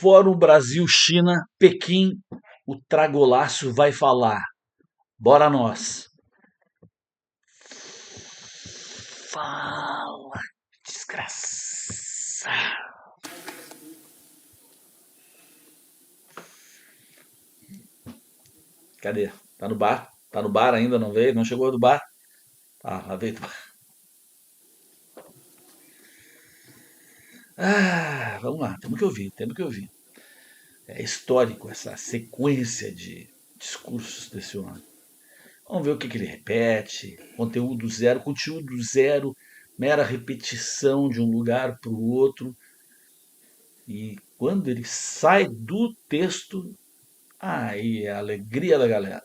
Fórum Brasil-China, Pequim, o Tragolaço vai falar. Bora nós. Fala, desgraça. Cadê? Tá no bar? Tá no bar ainda, não veio? Não chegou do bar? Ah, lá veio do bar. Ah, vamos lá, temos que ouvir, temos que ouvir. É histórico essa sequência de discursos desse homem. Vamos ver o que, que ele repete. Conteúdo zero, mera repetição de um lugar para o outro. E quando ele sai do texto, aí é a alegria da galera.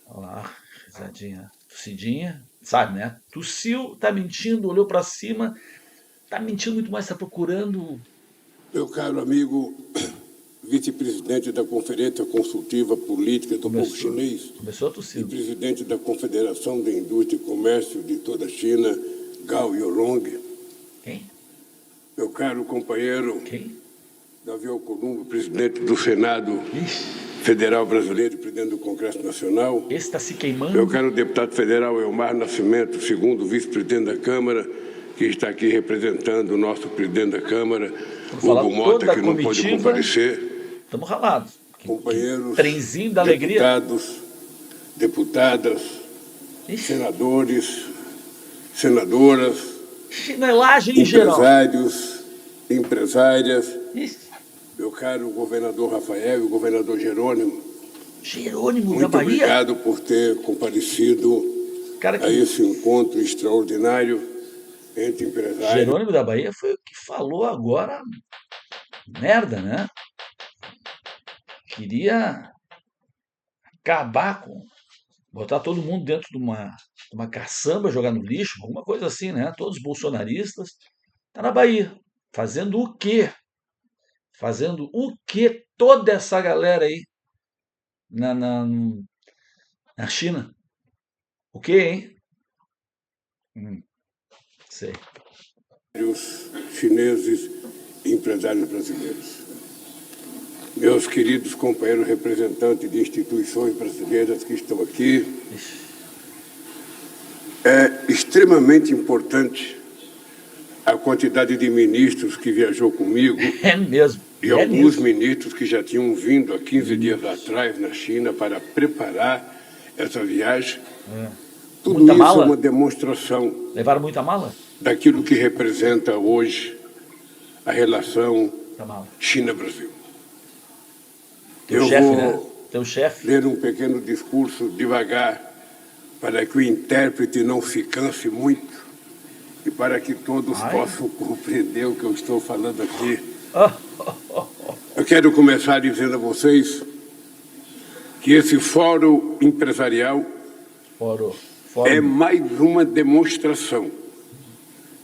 Olha lá, risadinha, tossidinha, sabe, né? Tossiu, tá mentindo, olhou para cima, tá mentindo muito mais, tá procurando. Meu caro amigo, vice-presidente da Conferência Consultiva Política do Povo Chinês Começou a e tossir. presidente da Confederação da Indústria e Comércio de toda a China, Gao Yolong. Quem? Meu caro companheiro Quem? Davi Alcolumbre, presidente do Senado Ixi, Federal Brasileiro e presidente do Congresso Nacional. esse tá se queimando. Meu caro deputado federal Elmar Nascimento, segundo vice-presidente da Câmara, que está aqui representando o nosso presidente da Câmara, falar Hugo Mota, toda a que não pôde comitiva. comparecer. Estamos ralados. Companheiros, Trenzinho da alegria. deputados, deputadas, Ixi, senadores, senadoras, chinelagem em geral. empresários, empresárias, Ixi, meu caro governador Rafael e o governador Jerônimo, Jerônimo da muito Bahia. obrigado por ter comparecido Cara, a que esse encontro extraordinário entre empresários. Jerônimo da Bahia foi o que falou agora. Merda, né? Queria acabar com. Botar todo mundo dentro de uma caçamba, jogar no lixo, alguma coisa assim, né? Todos bolsonaristas. Tá na Bahia. Fazendo o quê? Fazendo o quê? Toda essa galera aí na, na, na China. O quê, hein? Sei. Chineses e empresários brasileiros. Meus queridos companheiros representantes de instituições brasileiras que estão aqui, é extremamente importante a quantidade de ministros que viajou comigo É mesmo. e alguns ministros que já tinham vindo há 15 dias atrás na China para preparar essa viagem. Tudo Muita isso mala? é uma demonstração Levaram muita mala? daquilo que representa hoje a relação Muita mala. China-Brasil. Teu Eu chefe, vou né? Teu chefe. ler um pequeno discurso devagar para que o intérprete não se canse muito e para que todos possam compreender o que eu estou falando aqui. Eu quero começar dizendo a vocês que esse fórum empresarial é mais uma demonstração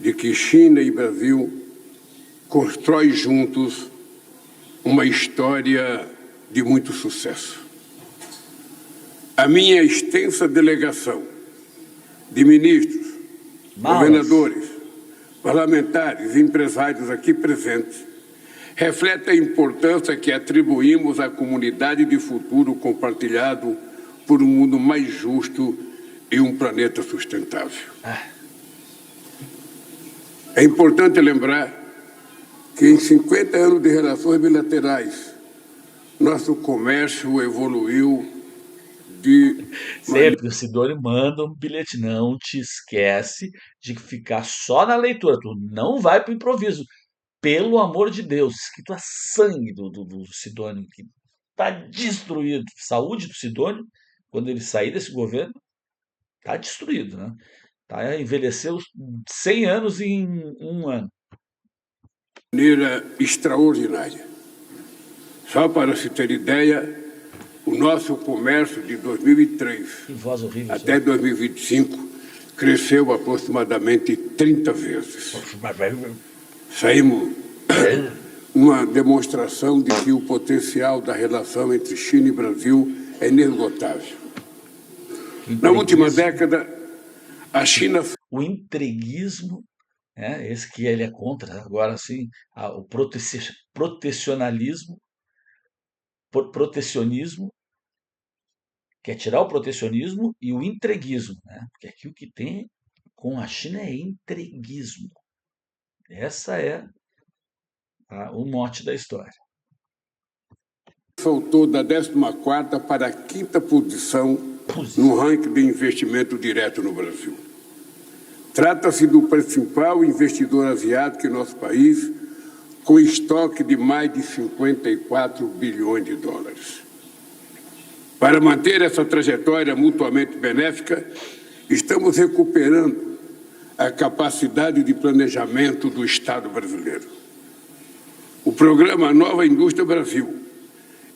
de que China e Brasil constroem juntos uma história de muito sucesso. A minha extensa delegação de ministros, governadores, parlamentares e empresários aqui presentes reflete a importância que atribuímos à comunidade de futuro compartilhado por um mundo mais justo e um planeta sustentável. É importante lembrar que em 50 anos de relações bilaterais, nosso comércio evoluiu de... Sempre o Sidônio manda um bilhete, não te esquece de ficar só na leitura, tu não vai pro improviso. Pelo amor de Deus, escrito a sangue do Sidônio, que tá destruído. Saúde do Sidônio, quando ele sair desse governo, tá destruído, né? Tá, envelheceu 100 anos em um ano. maneira extraordinária. Só para se ter ideia, o nosso comércio de 2003 Que voz horrível. até 2025 cresceu aproximadamente 30 vezes. Saímos uma demonstração de que o potencial da relação entre China e Brasil é inesgotável. Na última década, a China... O entreguismo né? Esse que ele é contra. Agora, sim, o protecionalismo, protecionismo, quer tirar o protecionismo e o entreguismo, né? Porque aqui o que tem com a China é entreguismo. Essa é o mote da história. Saltou da 14ª para a 5ª posição no ranking de investimento direto no Brasil. Trata-se do principal investidor asiático em nosso país, com estoque de mais de 54 bilhões de dólares. Para manter essa trajetória mutuamente benéfica, estamos recuperando a capacidade de planejamento do Estado brasileiro. O programa Nova Indústria Brasil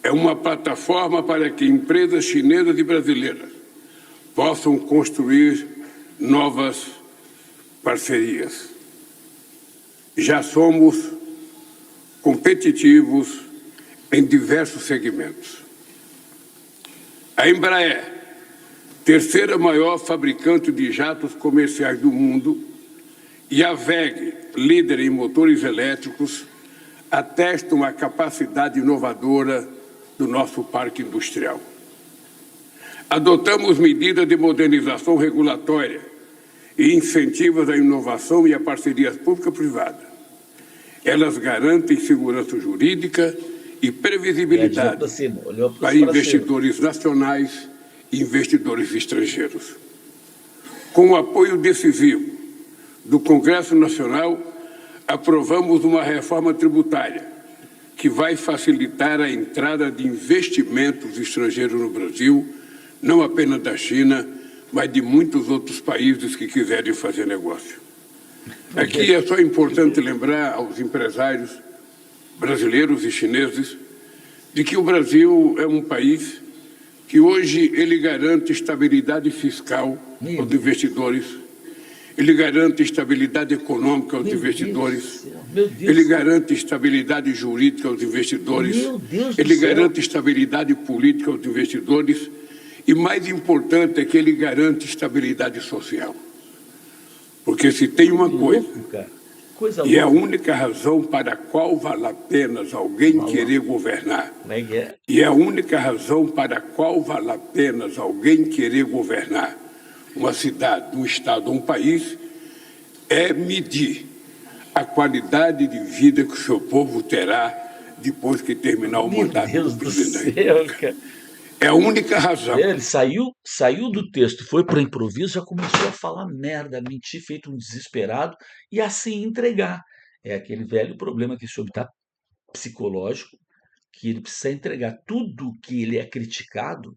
é uma plataforma para que empresas chinesas e brasileiras possam construir novas parcerias. Já somos competitivos em diversos segmentos. A Embraer, terceira maior fabricante de jatos comerciais do mundo, e a WEG, líder em motores elétricos, atestam a capacidade inovadora do nosso parque industrial. Adotamos medidas de modernização regulatória e incentivos à inovação e a parcerias público-privadas. Elas garantem segurança jurídica e previsibilidade para investidores nacionais e investidores estrangeiros. Com o apoio decisivo do Congresso Nacional, aprovamos uma reforma tributária que vai facilitar a entrada de investimentos estrangeiros no Brasil, não apenas da China, mas de muitos outros países que quiserem fazer negócio. Aqui é só importante lembrar aos empresários brasileiros e chineses de que o Brasil é um país que hoje ele garante estabilidade fiscal aos investidores, ele garante estabilidade econômica aos investidores, ele garante estabilidade jurídica aos investidores, ele garante estabilidade política aos investidores e, mais importante, é que ele garante estabilidade social. Porque se tem uma coisa, e é a única razão para a qual vale a pena alguém querer governar, e é a única razão para a qual vale a pena alguém querer governar uma cidade, um estado, um país, é medir a qualidade de vida que o seu povo terá depois que terminar o mandato do presidente. É a única razão. Ele saiu do texto, foi para o improviso, já começou a falar merda, mentir, feito um desesperado e assim entregar. É aquele velho problema que esse homem está psicológico, que ele precisa entregar tudo que ele é criticado,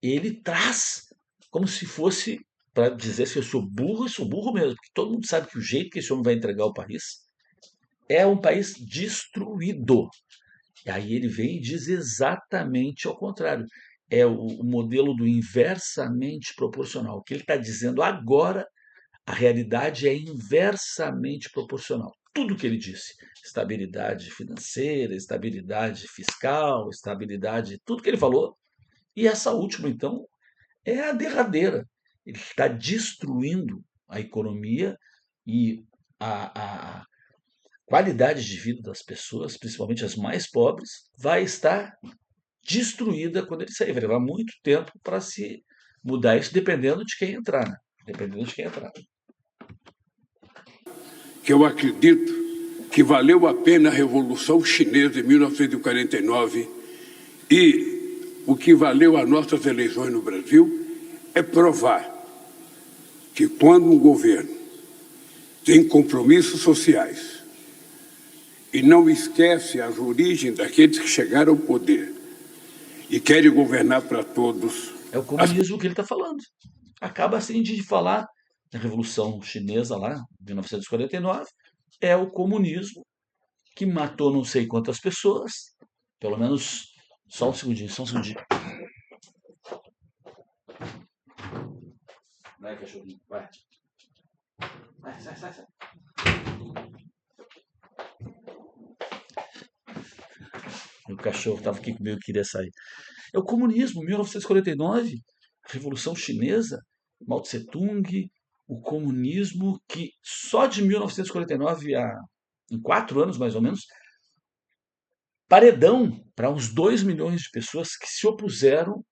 ele traz como se fosse para dizer se eu sou burro mesmo, porque todo mundo sabe que o jeito que esse homem vai entregar o país é um país destruído. E aí ele vem e diz exatamente ao contrário. É o modelo do inversamente proporcional. O que ele está dizendo agora, a realidade é inversamente proporcional. Tudo que ele disse, estabilidade financeira, estabilidade fiscal, estabilidade, tudo que ele falou. E essa última, então, é a derradeira. Ele está destruindo a economia e a qualidade de vida das pessoas, principalmente as mais pobres, vai estar destruída quando ele sair. Vai levar muito tempo para se mudar isso, dependendo de quem entrar, né? Dependendo de quem entrar. Que eu acredito que valeu a pena a Revolução Chinesa em 1949 e o que valeu as nossas eleições no Brasil é provar que quando um governo tem compromissos sociais e não esquece as origens daqueles que chegaram ao poder e querem governar para todos. É o comunismo que ele está falando. Acaba assim de falar da Revolução Chinesa lá, de 1949, é o comunismo que matou não sei quantas pessoas, pelo menos, só um segundinho. Vai, cachorrinho, vai. Sai. O cachorro estava aqui comigo, queria sair. É o comunismo, 1949, Revolução Chinesa, Mao Tse Tung, o comunismo que só de 1949 em 4 anos mais ou menos, paredão para uns 2 milhões de pessoas que se opuseram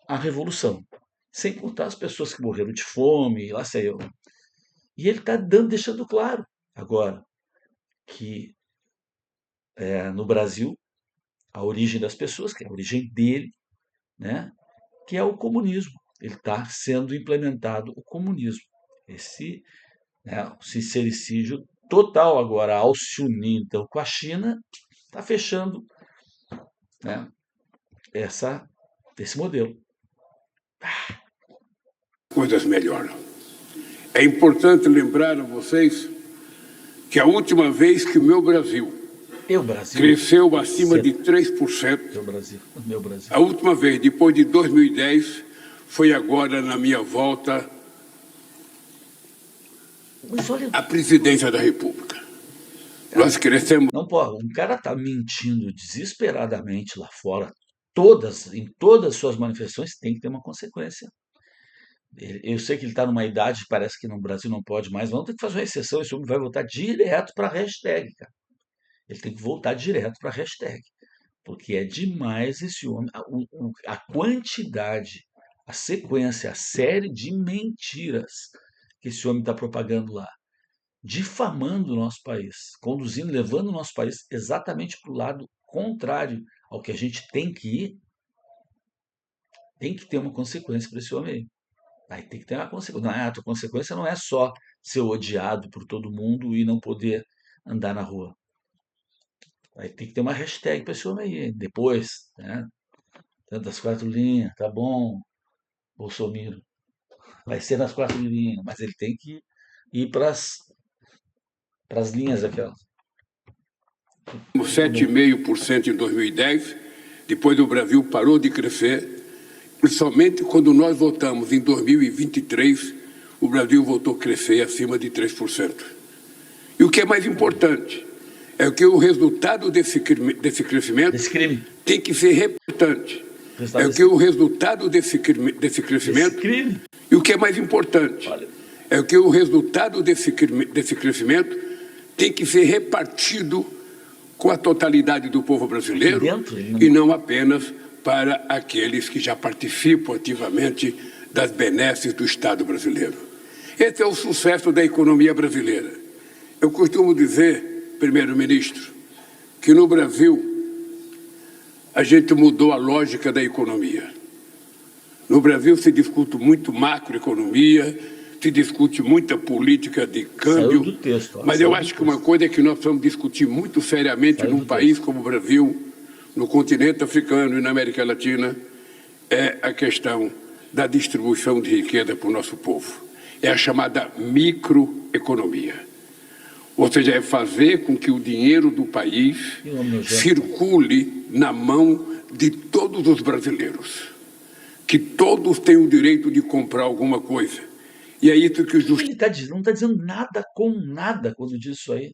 à revolução. Sem contar as pessoas que morreram de fome, lá sei eu. E ele está deixando claro agora que no Brasil a origem das pessoas, que é a origem dele, né, que é o comunismo. Ele está sendo implementado o comunismo. Esse, né, o sincericídio total agora, ao se unir então com a China, está fechando, né, esse modelo. Coisas melhoram. É importante lembrar a vocês que a última vez que o meu Brasil cresceu acima de 3%, meu Brasil. A última vez, depois de 2010, foi agora na minha volta à presidência da República. Nós crescemos. Não pode, um cara está mentindo desesperadamente lá fora, em todas as suas manifestações, tem que ter uma consequência. Eu sei que ele está numa idade, parece que no Brasil não pode mais, vamos ter que fazer uma exceção, esse homem vai voltar direto para a hashtag, cara. Ele tem que voltar direto para a hashtag, porque é demais esse homem, a quantidade, a sequência, a série de mentiras que esse homem está propagando lá, difamando o nosso país, conduzindo, levando o nosso país exatamente para o lado contrário ao que a gente tem que ir. Tem que ter uma consequência para esse homem aí. Aí tem que ter uma consequência. A tua consequência não é só ser odiado por todo mundo e não poder andar na rua. Aí tem que ter uma hashtag para esse homem aí. Depois, né? Tantas 4 linhas, tá bom, Bolsonaro. Vai ser nas 4 linhas, mas ele tem que ir para as linhas aquelas. 7,5% em 2010, depois o Brasil parou de crescer, e somente quando nós votamos em 2023, o Brasil voltou a crescer acima de 3%. E o que é mais importante é que o resultado desse crescimento tem que ser reportante. É que o resultado desse crescimento... E o que é mais importante é que o resultado desse crescimento tem que ser repartido com a totalidade do povo brasileiro e não apenas para aqueles que já participam ativamente das benesses do Estado brasileiro. Esse é o sucesso da economia brasileira. Eu costumo dizer, primeiro-ministro, que no Brasil a gente mudou a lógica da economia. No Brasil se discute muito macroeconomia, se discute muita política de câmbio, mas eu acho que uma coisa é que nós precisamos discutir muito seriamente num país como o Brasil, no continente africano e na América Latina, é a questão da distribuição de riqueza para o nosso povo. É a chamada microeconomia. Ou seja, é fazer com que o dinheiro do país circule na mão de todos os brasileiros. Que todos têm o direito de comprar alguma coisa. E é isso que ele não está dizendo nada com nada quando diz isso aí.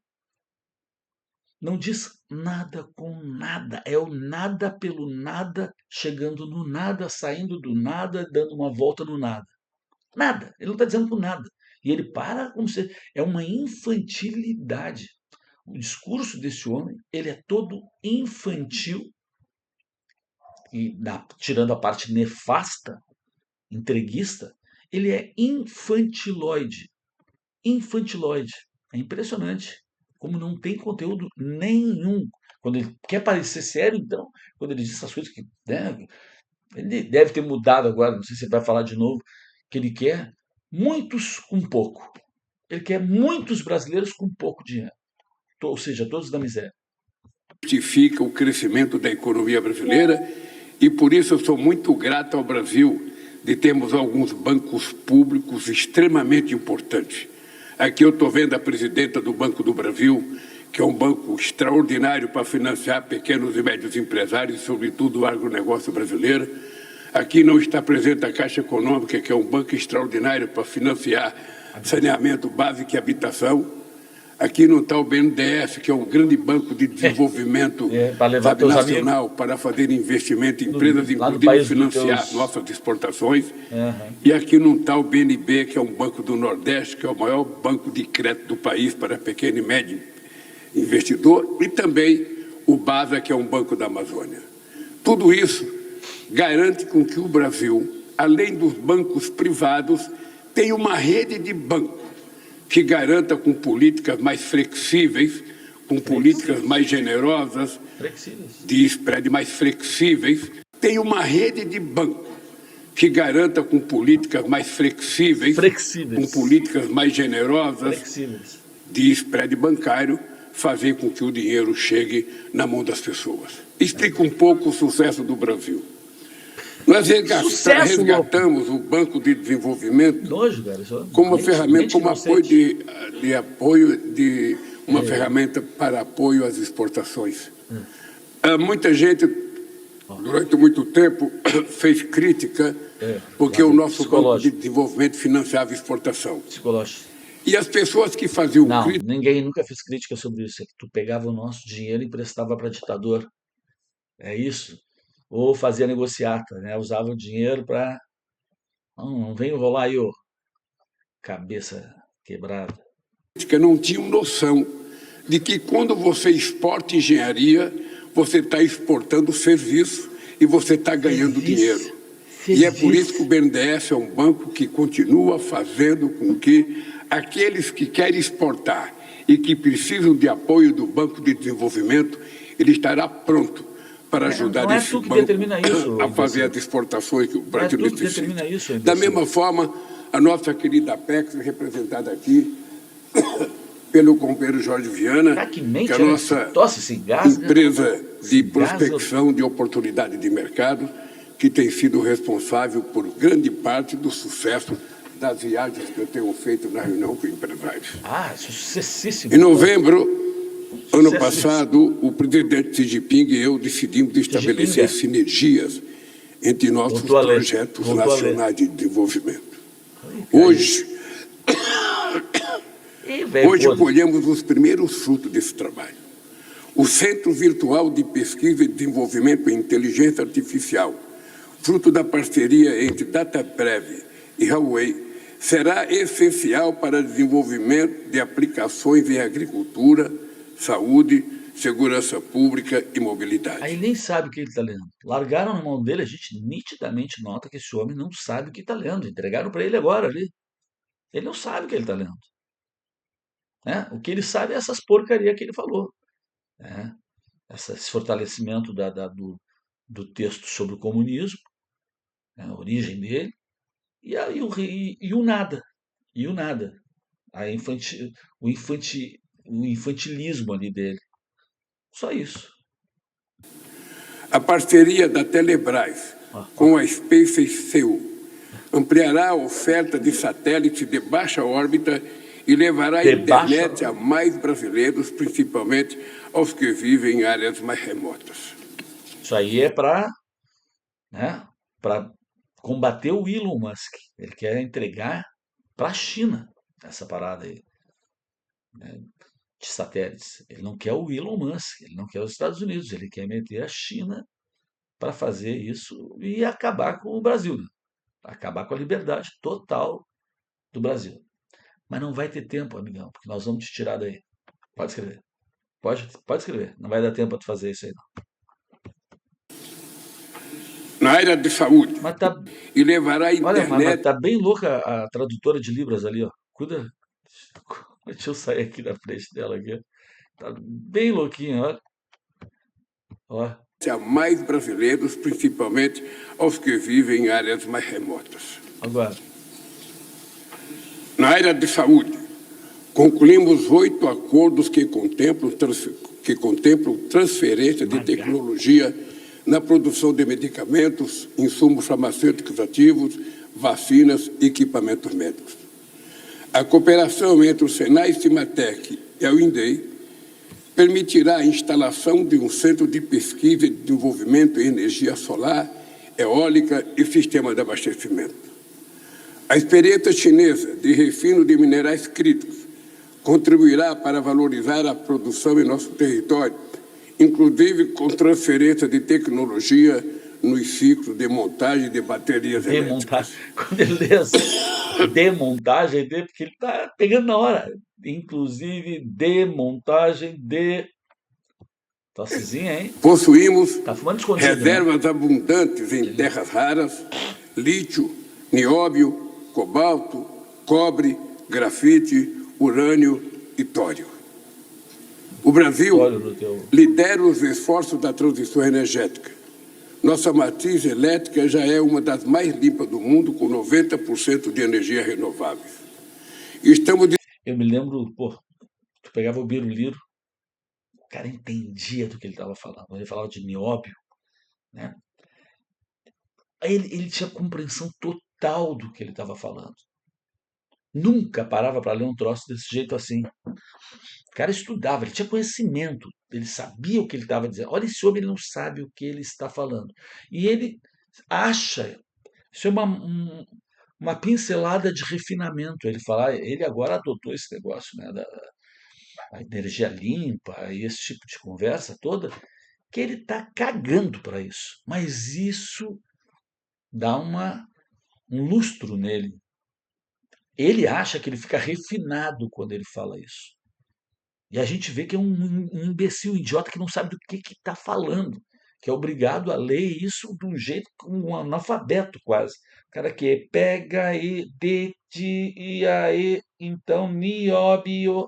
Não diz nada com nada. É o nada pelo nada, chegando no nada, saindo do nada, dando uma volta no nada. Nada. Ele não está dizendo com nada. E ele para como se... É uma infantilidade. O discurso desse homem, ele é todo infantil, e tirando a parte nefasta, entreguista, ele é infantiloide. Infantiloide. É impressionante como não tem conteúdo nenhum. Quando ele quer parecer sério, então, quando ele diz essas coisas que... Né, ele deve ter mudado agora, não sei se ele vai falar de novo, que ele quer muitos com pouco. Ele quer muitos brasileiros com pouco dinheiro. Ou seja, todos da miséria. Justifica o crescimento da economia brasileira e por isso eu sou muito grato ao Brasil de termos alguns bancos públicos extremamente importantes. Aqui eu estou vendo a presidenta do Banco do Brasil, que é um banco extraordinário para financiar pequenos e médios empresários, sobretudo o agronegócio brasileiro. Aqui não está presente a Caixa Econômica, que é um banco extraordinário para financiar saneamento básico e habitação. Aqui não está o BNDES, que é um grande banco de desenvolvimento nacional para fazer investimento em empresas, inclusive financiar nossas exportações. E aqui não está o BNB, que é um banco do Nordeste, que é o maior banco de crédito do país para pequeno e médio investidor, e também o BASA, que é um banco da Amazônia. Tudo isso garante com que o Brasil, além dos bancos privados, tenha uma rede de bancos que garanta com políticas mais flexíveis, com políticas mais generosas, de spread mais flexíveis. Tem uma rede de bancos que garanta com políticas mais flexíveis, com políticas mais generosas, de spread bancário, fazer com que o dinheiro chegue na mão das pessoas. Explica um pouco o sucesso do Brasil. Nós resgatamos o Banco de Desenvolvimento como uma ferramenta, como apoio uma ferramenta para apoio às exportações. Muita gente, durante muito tempo, fez crítica porque o nosso Banco de Desenvolvimento financiava exportação. E as pessoas que faziam crítica... Ninguém nunca fez crítica sobre isso. É que tu pegava o nosso dinheiro e emprestava para ditador. É isso. Ou fazia negociata, né? Usava o dinheiro para... Não vem rolar aí, ô cabeça quebrada. Não tinham noção de que quando você exporta engenharia, você está exportando serviço e você está ganhando dinheiro. E é por isso que o BNDES é um banco que continua fazendo com que aqueles que querem exportar e que precisam de apoio do Banco de Desenvolvimento, ele estará pronto para ajudar esse banco a fazer as exportações que o Brasil necessita. Da mesma forma, a nossa querida Apex, representada aqui pelo companheiro Jorge Viana, que é a nossa empresa de prospecção de oportunidade de mercado, que tem sido responsável por grande parte do sucesso das viagens que eu tenho feito na reunião com empresários. Sucessíssimo. Em novembro, ano passado, o presidente Xi Jinping e eu decidimos estabelecer sinergias entre nossos projetos nacionais de desenvolvimento. Hoje colhemos os primeiros frutos desse trabalho. O Centro Virtual de Pesquisa e Desenvolvimento em Inteligência Artificial, fruto da parceria entre DataPrev e Huawei, será essencial para o desenvolvimento de aplicações em agricultura, saúde, segurança pública e mobilidade. Aí nem sabe o que ele está lendo. Largaram na mão dele, a gente nitidamente nota que esse homem não sabe o que está lendo. Entregaram para ele agora ali. Ele não sabe o que ele está lendo. O que ele sabe é essas porcarias que ele falou. Esse fortalecimento do texto sobre o comunismo, a origem dele, e o nada. E o nada. O infantilismo ali dele. Só isso. A parceria da Telebrás com a SpaceX ampliará a oferta de satélites de baixa órbita e levará a internet a mais brasileiros, principalmente aos que vivem em áreas mais remotas. Isso aí é para combater o Elon Musk. Ele quer entregar para a China essa parada aí, de satélites. Ele não quer o Elon Musk, ele não quer os Estados Unidos, ele quer meter a China para fazer isso e acabar com o Brasil, acabar com a liberdade total do Brasil. Mas não vai ter tempo, amigão, porque nós vamos te tirar daí. Pode escrever. Pode escrever. Não vai dar tempo para tu fazer isso aí, não. Na área de saúde. E levará a internet... Olha, mas tá bem louca a tradutora de Libras ali, ó. Cuida. Deixa eu sair aqui da frente dela aqui. Tá bem louquinha, olha. A mais brasileiros, principalmente aos que vivem em áreas mais remotas. Agora. Na área de saúde, concluímos 8 acordos que contemplam transferência de tecnologia na produção de medicamentos, insumos farmacêuticos ativos, vacinas e equipamentos médicos. A cooperação entre o Senai Cimatec e a UNDEI permitirá a instalação de um centro de pesquisa e desenvolvimento em energia solar, eólica e sistema de abastecimento. A experiência chinesa de refino de minerais críticos, contribuirá para valorizar a produção em nosso território, inclusive com transferência de tecnologia nos ciclos de montagem de baterias elétricas. Quando ele lê assim, demontagem, porque ele está pegando na hora. Inclusive, demontagem de... Tossezinha, hein? Possuímos Tá fumando escondido, reservas abundantes em terras raras, lítio, nióbio, cobalto, cobre, grafite, urânio e tório. O Brasil lidera os esforços da transição energética. Nossa matriz elétrica já é uma das mais limpas do mundo, com 90% de energia renovável. Eu me lembro, tu pegava o biruliro, o cara entendia do que ele estava falando. Ele falava de nióbio, né? Aí ele tinha compreensão total do que ele estava falando. Nunca parava para ler um troço desse jeito assim. O cara estudava, ele tinha conhecimento, ele sabia o que ele estava dizendo. Olha, esse homem ele não sabe o que ele está falando. E ele acha, isso é uma pincelada de refinamento. Ele agora adotou esse negócio, né, da energia limpa e esse tipo de conversa toda, que ele está cagando para isso. Mas isso dá um lustro nele. Ele acha que ele fica refinado quando ele fala isso. E a gente vê que é um imbecil, um idiota que não sabe do que está falando, que é obrigado a ler isso de um jeito, um analfabeto quase. O cara que pega e de e aí, então, nióbio.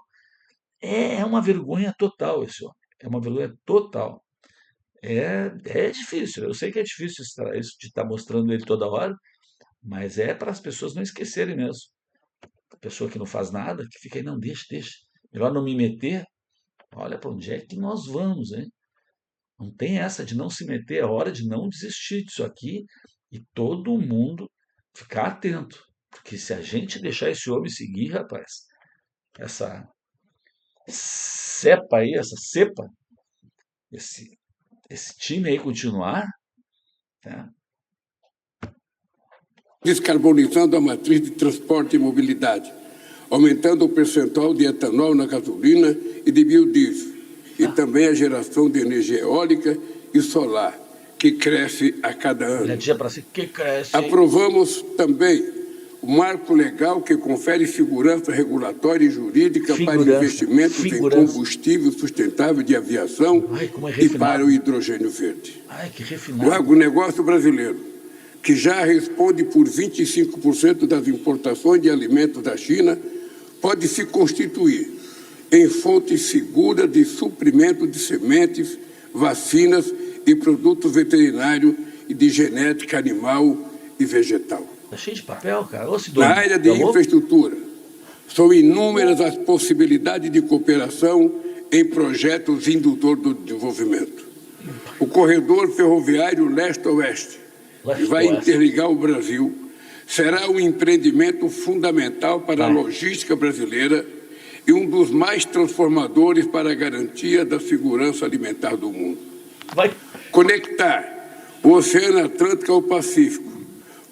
É uma vergonha total esse homem. É uma vergonha total. É difícil, eu sei que é difícil isso de estar mostrando ele toda hora, mas é para as pessoas não esquecerem mesmo. A pessoa que não faz nada, que fica aí, não, deixa. Melhor não me meter. Olha para onde é que nós vamos, hein? Não tem essa de não se meter, é hora de não desistir disso aqui e todo mundo ficar atento. Porque se a gente deixar esse homem seguir, rapaz, essa cepa aí, esse time aí continuar, tá? Descarbonizando a matriz de transporte e mobilidade, aumentando o percentual de etanol na gasolina e de biodiesel, e também a geração de energia eólica e solar, que cresce a cada ano. Aprovamos também o marco legal que confere segurança regulatória e jurídica para investimentos em combustível sustentável de aviação e para o hidrogênio verde. O agronegócio brasileiro, que já responde por 25% das importações de alimentos da China, pode se constituir em fonte segura de suprimento de sementes, vacinas e produtos veterinários e de genética animal e vegetal. Tá cheio de papel, cara. Na área de infraestrutura, são inúmeras as possibilidades de cooperação em projetos indutores do desenvolvimento. O corredor ferroviário leste-oeste, que vai interligar o Brasil, será um empreendimento fundamental para a logística brasileira e um dos mais transformadores para a garantia da segurança alimentar do mundo. Conectar o Oceano Atlântico ao Pacífico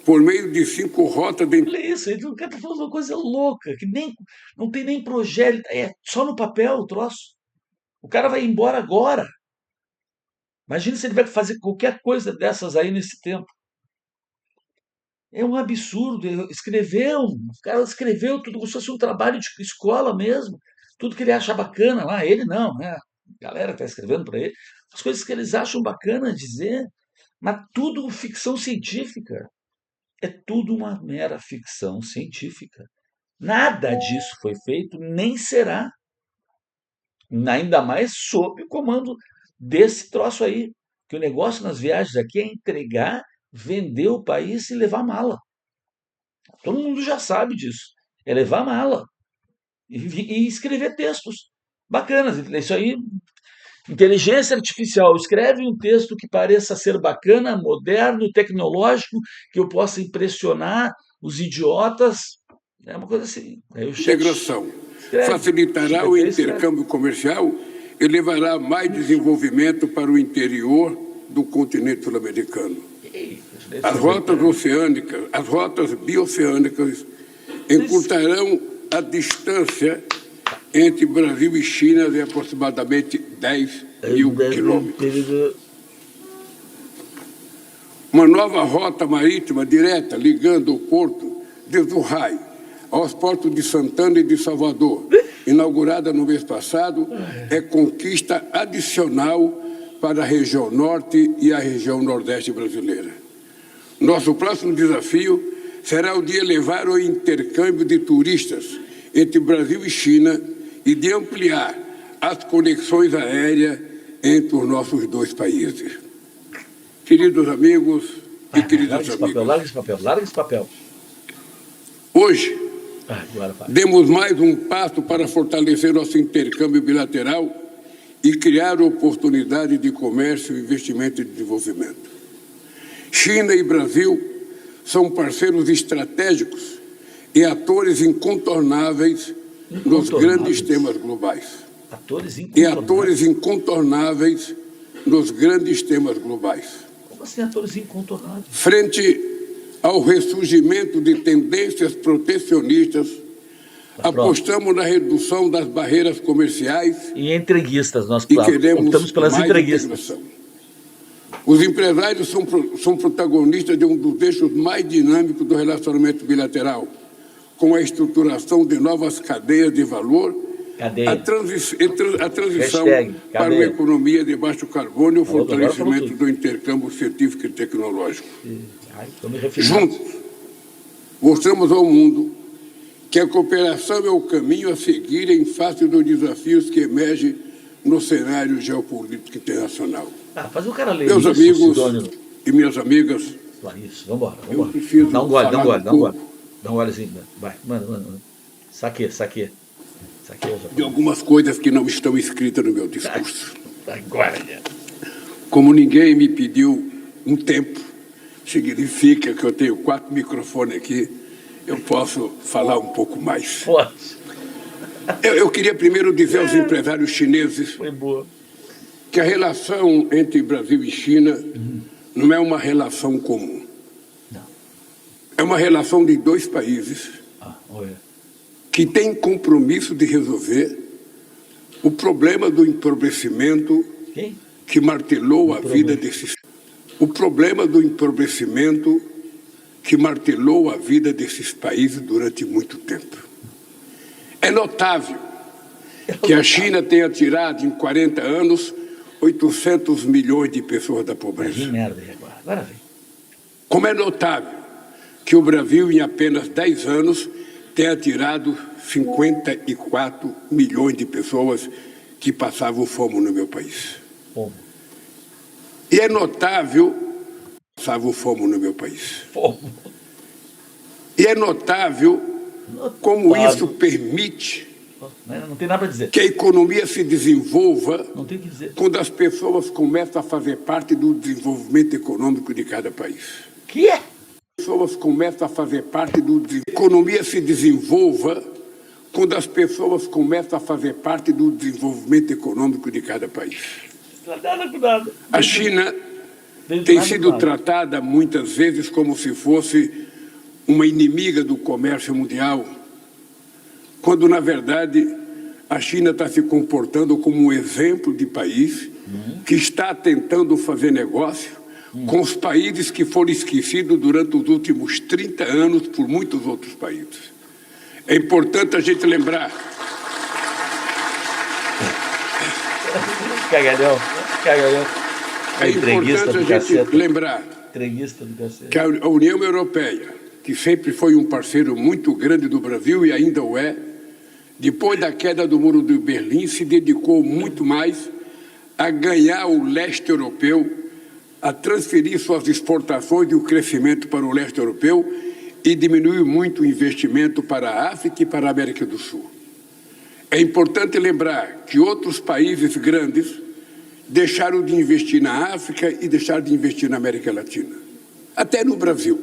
por meio de 5 rotas de... Olha isso, o cara está falando uma coisa louca, que não tem nem projeto, é só no papel o troço. O cara vai embora agora. Imagina se ele vai fazer qualquer coisa dessas aí nesse tempo. É um absurdo. O cara escreveu tudo como se fosse um trabalho de escola mesmo. Tudo que ele acha bacana lá, ele não, né? A galera está escrevendo para ele. As coisas que eles acham bacana dizer, mas tudo ficção científica. É tudo uma mera ficção científica. Nada disso foi feito, nem será. Ainda mais sob o comando desse troço aí. Que o negócio nas viagens aqui é entregar, vender o país e levar mala. Todo mundo já sabe disso. É levar mala. E escrever textos bacanas. Isso aí, inteligência artificial. Escreve um texto que pareça ser bacana, moderno, tecnológico, que eu possa impressionar os idiotas. É uma coisa assim. Integração. Facilitará o intercâmbio comercial e levará mais desenvolvimento para o interior do continente sul-americano. As rotas oceânicas, as rotas bioceânicas encurtarão a distância entre Brasil e China de aproximadamente 10 mil quilômetros. Uma nova rota marítima direta ligando o porto de Zhuhai aos portos de Santana e de Salvador, inaugurada no mês passado, é conquista adicional para a região norte e a região nordeste brasileira. Nosso próximo desafio será o de elevar o intercâmbio de turistas entre Brasil e China e de ampliar as conexões aéreas entre os nossos dois países. Queridos amigos e queridas amigas. Larga esse papel. Hoje, demos mais um passo para fortalecer nosso intercâmbio bilateral e criar oportunidades de comércio, investimento e desenvolvimento. China e Brasil são parceiros estratégicos e atores incontornáveis nos grandes temas globais. Atores incontornáveis nos grandes temas globais. Como assim atores incontornáveis? Frente ao ressurgimento de tendências protecionistas, apostamos na redução das barreiras comerciais e entreguistas. Nós optamos pelas entreguistas. Os empresários são protagonistas de um dos eixos mais dinâmicos do relacionamento bilateral, com a estruturação de novas cadeias de valor, a transição para uma economia de baixo carbono e o fortalecimento do intercâmbio científico e tecnológico. Juntos, mostramos ao mundo que a cooperação é o caminho a seguir em face dos desafios que emergem no cenário geopolítico internacional. Faz o cara ler meus isso, amigos Sidônio. E minhas amigas, isso, vambora. Dá um golezinho. Vai, mano. Saque. De algumas coisas que não estão escritas no meu discurso. Agora. Como ninguém me pediu um tempo, significa que eu tenho 4 microfones aqui, eu posso falar um pouco mais. Pode. Eu queria primeiro dizer aos empresários chineses que a relação entre Brasil e China não é uma relação comum. Não. É uma relação de dois países que têm compromisso de resolver o problema do empobrecimento que martelou a vida desses. O problema do empobrecimento que martelou a vida desses países durante muito tempo. É notável que a China tenha tirado em 40 anos 800 milhões de pessoas da pobreza. Agora vem. Como é notável que o Brasil, em apenas 10 anos, tenha tirado 54 milhões de pessoas que passavam fome no meu país. E é notável que passavam fome no meu país. E é notável como isso permite não tem nada para dizer. Que a economia se desenvolva não tem que dizer. Quando as pessoas começam a fazer parte do desenvolvimento econômico de cada país. Que é? As pessoas começam a fazer parte do... A economia se desenvolva quando as pessoas começam a fazer parte do desenvolvimento econômico de cada país. Nada. A China tem sido tratada muitas vezes como se fosse uma inimiga do comércio mundial, quando, na verdade, a China está se comportando como um exemplo de país que está tentando fazer negócio com os países que foram esquecidos durante os últimos 30 anos por muitos outros países. É importante a gente lembrar... Cagalhão. É importante a gente lembrar que a União Europeia, que sempre foi um parceiro muito grande do Brasil e ainda o é, depois da queda do Muro de Berlim, se dedicou muito mais a ganhar o leste europeu, a transferir suas exportações e o crescimento para o leste europeu e diminuiu muito o investimento para a África e para a América do Sul. É importante lembrar que outros países grandes deixaram de investir na África e deixaram de investir na América Latina. Até no Brasil.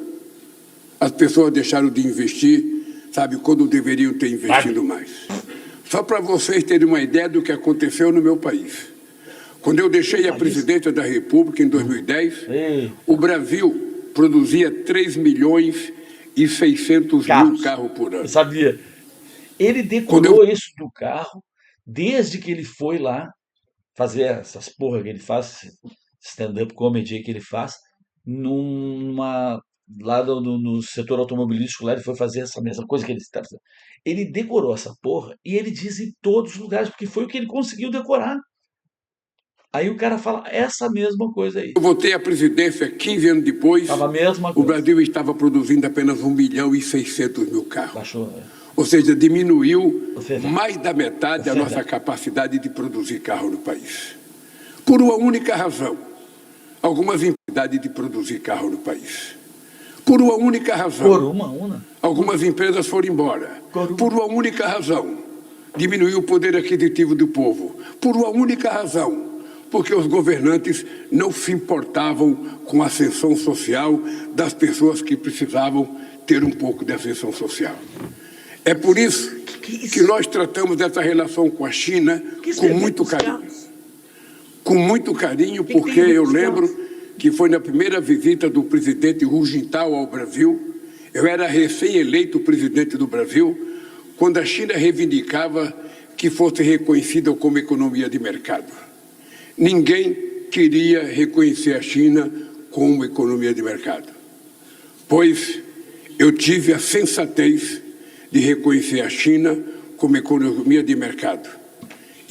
As pessoas deixaram de investir, quando deveriam ter investido mais. Só para vocês terem uma ideia do que aconteceu no meu país. Quando eu deixei a presidência da República em 2010, o Brasil produzia 3 milhões e 600 mil carros por ano. Eu sabia. Ele Quando eu decorou isso do carro desde que ele foi lá fazer essas porra que ele faz, stand-up comedy que ele faz, numa lá no setor automobilístico lá, ele foi fazer essa mesma coisa que ele está fazendo. Ele decorou essa porra e ele diz em todos os lugares, porque foi o que ele conseguiu decorar. Aí o cara fala essa mesma coisa aí. voltei à presidência 15 anos depois, Tava a mesma o coisa. Brasil estava produzindo apenas 1.600.000 carros. Baixou, Ou seja, diminuiu Ou seja, mais da metade a nossa capacidade de produzir carro no país. Por uma única razão. Algumas empresas de produzir carro no país. Por uma única razão. Por uma. Algumas empresas foram embora. Por uma única razão. Diminuiu o poder aquisitivo do povo. Por uma única razão. Porque os governantes não se importavam com a ascensão social das pessoas que precisavam ter um pouco de ascensão social. É por isso que nós tratamos dessa relação com a China com muito carinho. Com muito carinho, porque eu lembro que foi na primeira visita do presidente Hu Jintao ao Brasil. Eu era recém-eleito presidente do Brasil, quando a China reivindicava que fosse reconhecida como economia de mercado. Ninguém queria reconhecer a China como economia de mercado, pois eu tive a sensatez de reconhecer a China como economia de mercado.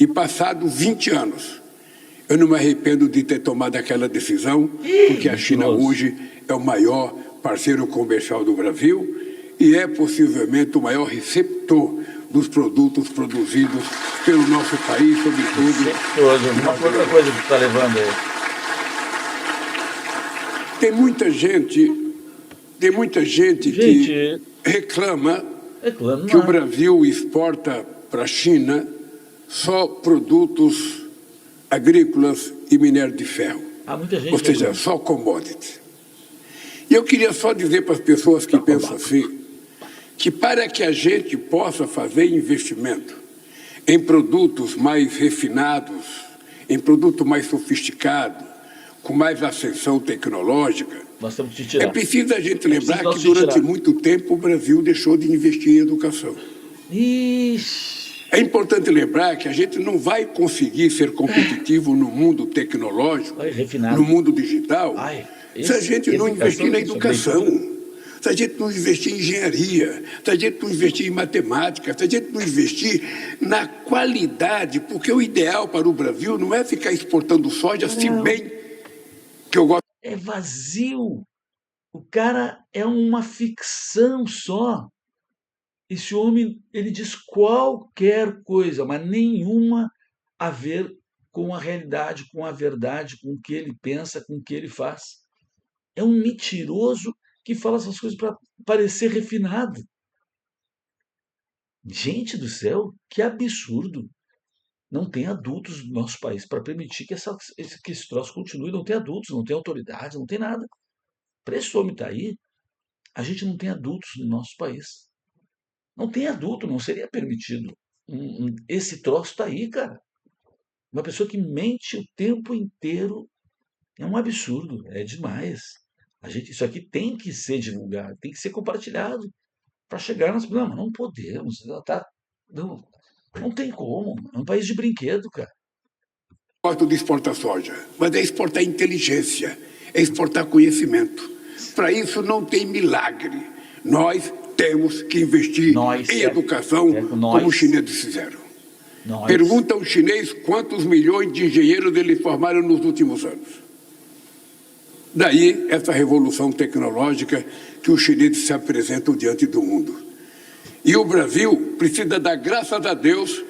E passados 20 anos, eu não me arrependo de ter tomado aquela decisão, porque a China hoje é o maior parceiro comercial do Brasil e é possivelmente o maior receptor dos produtos produzidos pelo nosso país, sobretudo. Uma outra coisa que está levando aí. Tem muita gente que reclama que o Brasil exporta para a China só produtos agrícolas e minério de ferro. Ou seja, só commodities. E eu queria só dizer para as pessoas que pensam assim, que para que a gente possa fazer investimento em produtos mais refinados, em produto mais sofisticado, com mais ascensão tecnológica, é preciso a gente lembrar que durante muito tempo o Brasil deixou de investir em educação. É importante lembrar que a gente não vai conseguir ser competitivo no mundo tecnológico, no mundo digital, se a gente não investir na educação, se a gente não investir em engenharia, se a gente não investir em matemática, se a gente não investir na qualidade, porque o ideal para o Brasil não é ficar exportando soja, se bem que eu gosto. É vazio. O cara é uma ficção só. Esse homem, ele diz qualquer coisa, mas nenhuma a ver com a realidade, com a verdade, com o que ele pensa, com o que ele faz. É um mentiroso que fala essas coisas para parecer refinado. Gente do céu, que absurdo. Não tem adultos no nosso país para permitir que esse troço continue. Não tem adultos, não tem autoridade, não tem nada. Para esse homem estar aí, a gente não tem adultos no nosso país. Não tem adulto, não seria permitido. Esse troço está aí, cara. Uma pessoa que mente o tempo inteiro é um absurdo, é demais. Isso aqui tem que ser divulgado, tem que ser compartilhado para chegar nas. Não podemos. Não tem como. É um país de brinquedo, cara. Gosto de exportar soja, mas é exportar inteligência, é exportar conhecimento. Para isso não tem milagre. Nós temos que investir em educação, como os chineses fizeram. Pergunta ao chinês quantos milhões de engenheiros eles formaram nos últimos anos. Daí essa revolução tecnológica que os chineses se apresentam diante do mundo. E o Brasil precisa dar graças a Deus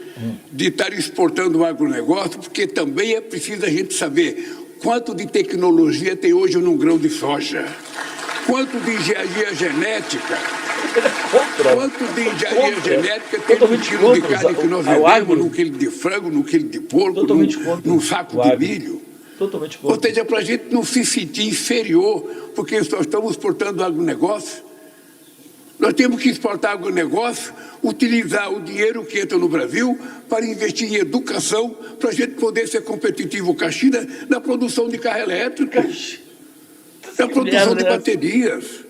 de estar exportando o agronegócio, porque também é preciso a gente saber quanto de tecnologia tem hoje num grão de soja, quanto de engenharia genética, quanto de engenharia genética tem no quilo de carne que nós vendemos, no quilo de frango, no quilo de porco, num saco de milho. Ou seja, para a gente não se sentir inferior, porque nós estamos exportando agronegócio. Nós temos que exportar agronegócio, utilizar o dinheiro que entra no Brasil para investir em educação, para a gente poder ser competitivo com a China na produção de carro elétrico, na produção de baterias,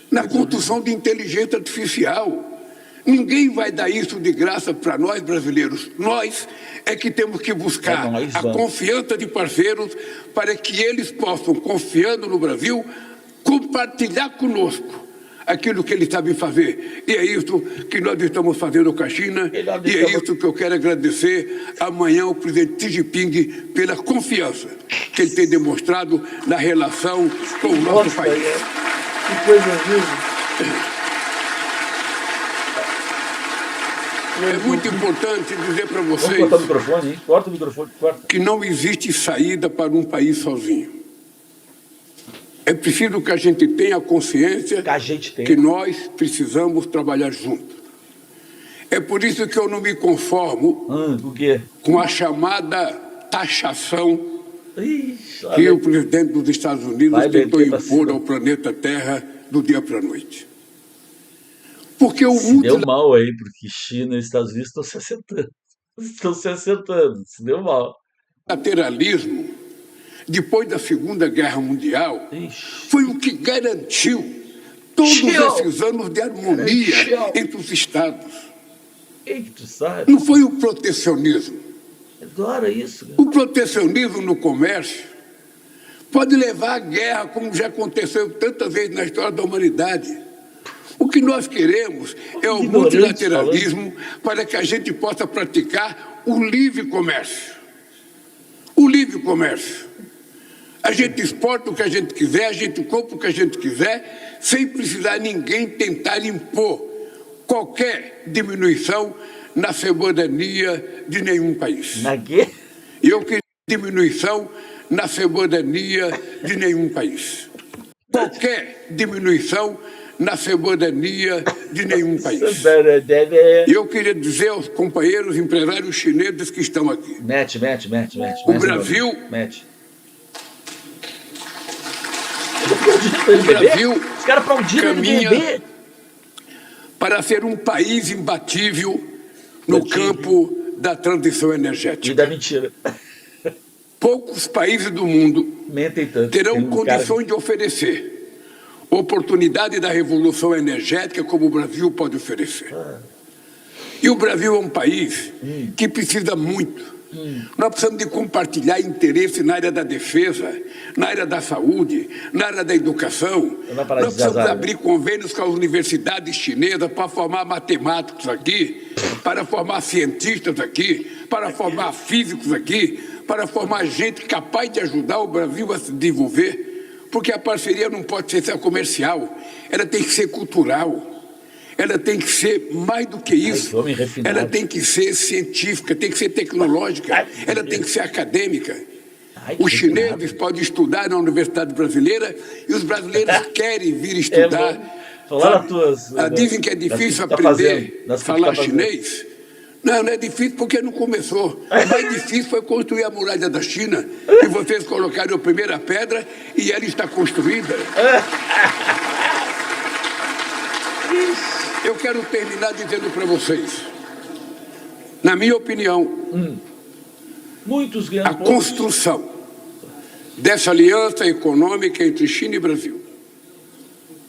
na construção de inteligência artificial, Ninguém vai dar isso de graça para nós brasileiros. Nós é que temos que buscar a confiança de parceiros para que eles possam, confiando no Brasil, compartilhar conosco aquilo que eles sabem fazer. E é isso que nós estamos fazendo com a China, e é isso que eu quero agradecer amanhã ao presidente Xi Jinping pela confiança que ele tem demonstrado na relação com o nosso país. Que coisa linda. É muito importante dizer para vocês corta o microfone, hein? Corta o microfone, corta. Que não existe saída para um país sozinho. É preciso que a gente tenha consciência que nós precisamos trabalhar juntos. É por isso que eu não me conformo com a chamada taxação que o presidente dos Estados Unidos tentou impor ao planeta Terra do dia para a noite. Porque o mundo deu mal aí, porque China e Estados Unidos estão se acertando. Estão se acertando, se deu mal. O lateralismo, depois da Segunda Guerra Mundial, foi o que garantiu todos esses anos de harmonia entre os Estados. Tu sabe? Não foi o protecionismo. Adora isso. Cara. O protecionismo no comércio pode levar à guerra, como já aconteceu tantas vezes na história da humanidade. O que nós queremos é o multilateralismo para que a gente possa praticar o livre comércio. O livre comércio. A gente exporta o que a gente quiser, a gente compra o que a gente quiser, sem precisar ninguém tentar impor qualquer diminuição na soberania de nenhum país. Na quê? Eu queria diminuição na soberania de nenhum país. Qualquer diminuição na soberania de nenhum país. Eu queria dizer aos companheiros empresários chineses que estão aqui. Mete. O Brasil... O Brasil os caras caminha para ser um país imbatível no campo da transição energética. E da mentira. Poucos países do mundo terão condições de oferecer oportunidade da revolução energética como o Brasil pode oferecer. E o Brasil é um país que precisa muito. Nós precisamos de compartilhar interesse na área da defesa, na área da saúde, na área da educação. Nós precisamos abrir convênios com as universidades chinesas para formar matemáticos aqui, para formar cientistas aqui, para formar físicos aqui, para formar gente capaz de ajudar o Brasil a se desenvolver. Porque a parceria não pode ser só comercial, ela tem que ser cultural, ela tem que ser mais do que isso, ela tem que ser científica, tem que ser tecnológica, ela tem que ser acadêmica. Os chineses podem estudar na Universidade Brasileira e os brasileiros querem vir estudar. Dizem que é difícil aprender a falar chinês. Não é difícil porque não começou. O mais difícil foi construir a muralha da China. E vocês colocaram a primeira pedra e ela está construída. Eu quero terminar dizendo para vocês, na minha opinião, a construção dessa aliança econômica entre China e Brasil,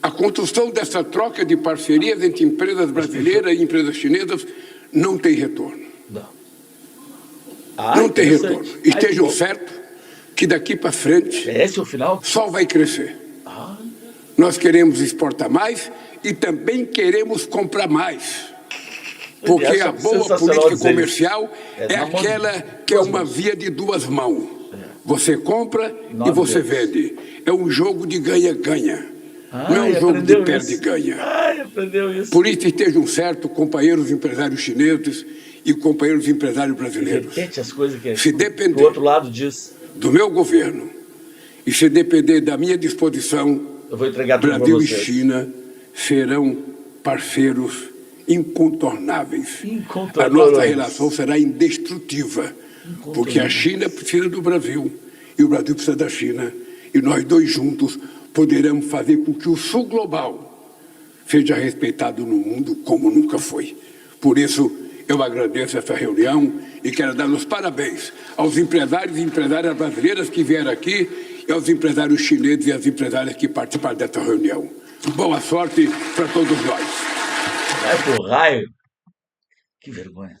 a construção dessa troca de parcerias entre empresas brasileiras e empresas chinesas, não tem retorno. Não tem retorno. Estejam certos que daqui para frente só vai crescer. Nós queremos exportar mais e também queremos comprar mais. Porque a boa política comercial é aquela que é uma via de duas mãos. Você compra e você vende. É um jogo de ganha-ganha. Não é um jogo de perde-ganha. Por isso estejam certos, companheiros empresários chineses e companheiros empresários brasileiros. Se depender do outro lado disso, do meu governo e se depender da minha disposição, eu vou entregar tudo Brasil e China serão parceiros incontornáveis. A nossa relação será indestrutível, porque a China precisa do Brasil e o Brasil precisa da China. E nós dois juntos poderemos fazer com que o Sul global seja respeitado no mundo como nunca foi. Por isso, eu agradeço essa reunião e quero dar os parabéns aos empresários e empresárias brasileiras que vieram aqui e aos empresários chineses e às empresárias que participaram dessa reunião. Boa sorte para todos nós. Vai pro raio. Que vergonha.